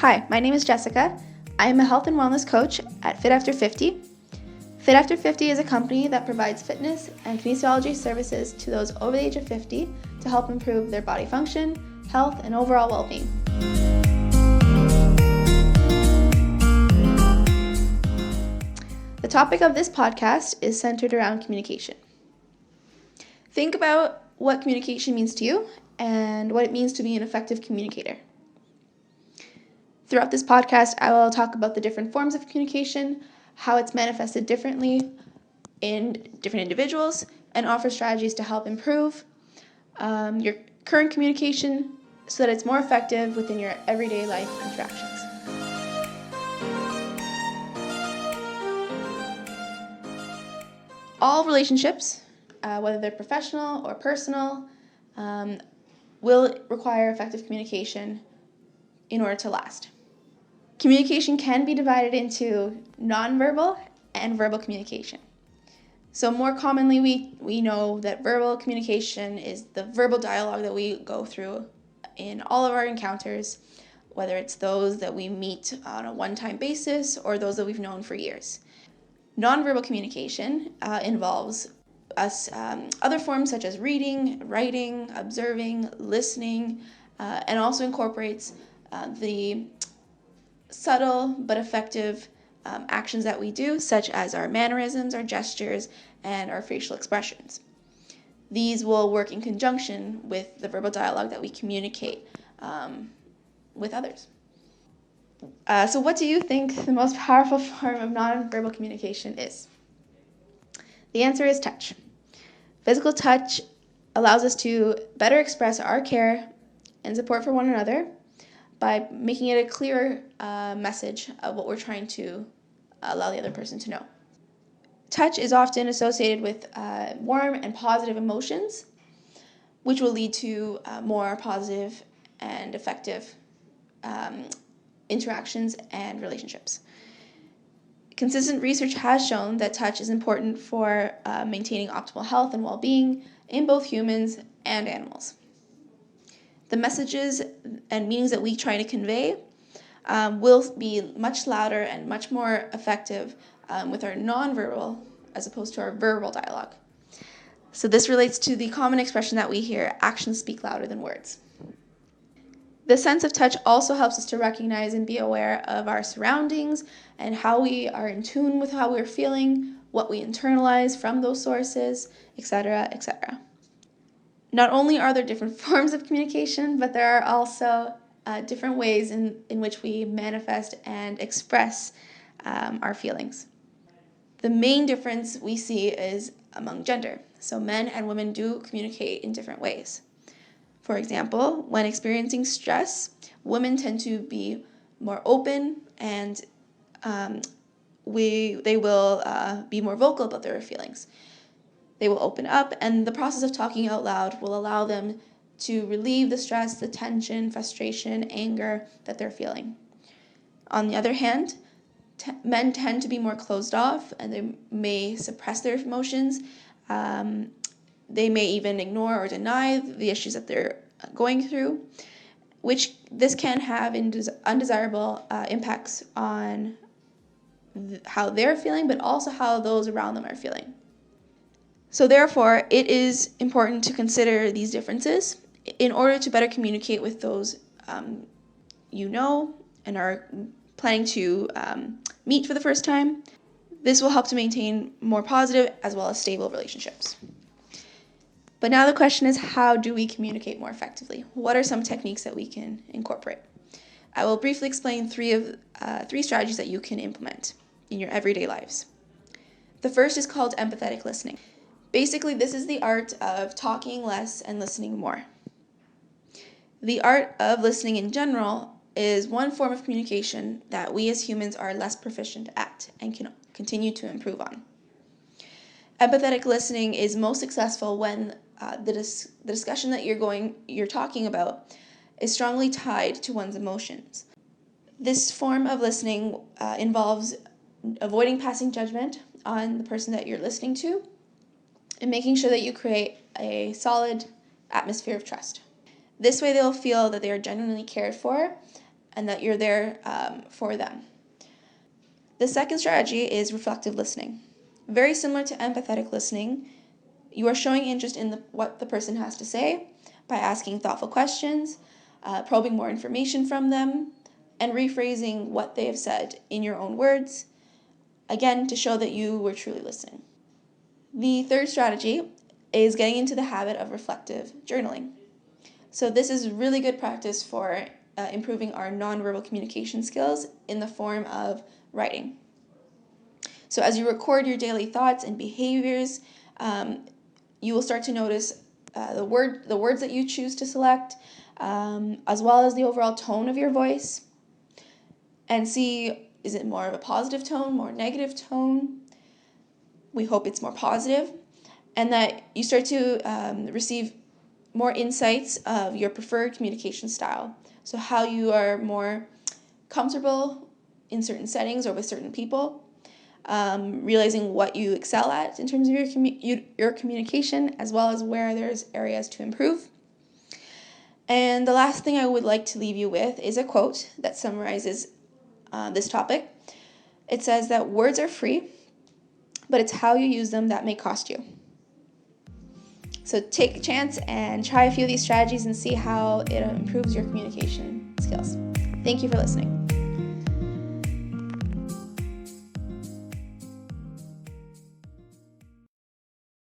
Hi, my name is Jessica. I am a health and wellness coach at Fit After 50. Fit After 50 is a company that provides fitness and kinesiology services to those over the age of 50 to help improve their body function, health, and overall well-being. The topic of this podcast is centered around communication. Think about what communication means to you and what it means to be an effective communicator. Throughout this podcast, I will talk about the different forms of communication, how it's manifested differently in different individuals, and offer strategies to help improve your current communication so that it's more effective within your everyday life interactions. All relationships, whether they're professional or personal, will require effective communication in order to last. Communication can be divided into nonverbal and verbal communication. So more commonly, we know that verbal communication is the verbal dialogue that we go through in all of our encounters, whether it's those that we meet on a one-time basis or those that we've known for years. Nonverbal communication involves us other forms such as reading, writing, observing, listening, and also incorporates the subtle but effective actions that we do, such as our mannerisms, our gestures, and our facial expressions. These will work in conjunction with the verbal dialogue that we communicate with others. So what do you think the most powerful form of nonverbal communication is? The answer is touch. Physical touch allows us to better express our care and support for one another by making it a clearer message of what we're trying to allow the other person to know. Touch is often associated with warm and positive emotions, which will lead to more positive and effective interactions and relationships. Consistent research has shown that touch is important for maintaining optimal health and well-being in both humans and animals. The messages and meanings that we try to convey will be much louder and much more effective with our nonverbal as opposed to our verbal dialogue. So this relates to the common expression that we hear, actions speak louder than words. The sense of touch also helps us to recognize and be aware of our surroundings and how we are in tune with how we're feeling, what we internalize from those sources, etc., etc. Not only are there different forms of communication, but there are also different ways in which we manifest and express our feelings. The main difference we see is among gender. So men and women do communicate in different ways. For example, when experiencing stress, women tend to be more open and they will be more vocal about their feelings. They will open up, and the process of talking out loud will allow them to relieve the stress, the tension, frustration, anger that they're feeling. On the other hand, men tend to be more closed off, and they may suppress their emotions. They may even ignore or deny the issues that they're going through, which this can have undesirable impacts on how they're feeling, but also how those around them are feeling. So therefore, it is important to consider these differences in order to better communicate with those you know and are planning to meet for the first time. This will help to maintain more positive as well as stable relationships. But now the question is, how do we communicate more effectively? What are some techniques that we can incorporate? I will briefly explain three strategies that you can implement in your everyday lives. The first is called empathetic listening. Basically, this is the art of talking less and listening more. The art of listening in general is one form of communication that we as humans are less proficient at and can continue to improve on. Empathetic listening is most successful when the discussion that you're talking about is strongly tied to one's emotions. This form of listening involves avoiding passing judgment on the person that you're listening to, and making sure that you create a solid atmosphere of trust. This way they'll feel that they are genuinely cared for and that you're there for them. The second strategy is reflective listening. Very similar to empathetic listening, you are showing interest in what the person has to say by asking thoughtful questions, probing more information from them, and rephrasing what they have said in your own words, again, to show that you were truly listening. The third strategy is getting into the habit of reflective journaling. So this is really good practice for improving our nonverbal communication skills in the form of writing. So as you record your daily thoughts and behaviors, you will start to notice the words that you choose to select, as well as the overall tone of your voice, and see, is it more of a positive tone, more negative tone? We hope it's more positive, and that you start to receive more insights of your preferred communication style. So how you are more comfortable in certain settings or with certain people, realizing what you excel at in terms of your communication, as well as where there's areas to improve. And the last thing I would like to leave you with is a quote that summarizes this topic. It says that words are free, but it's how you use them that may cost you. So take a chance and try a few of these strategies and see how it improves your communication skills. Thank you for listening.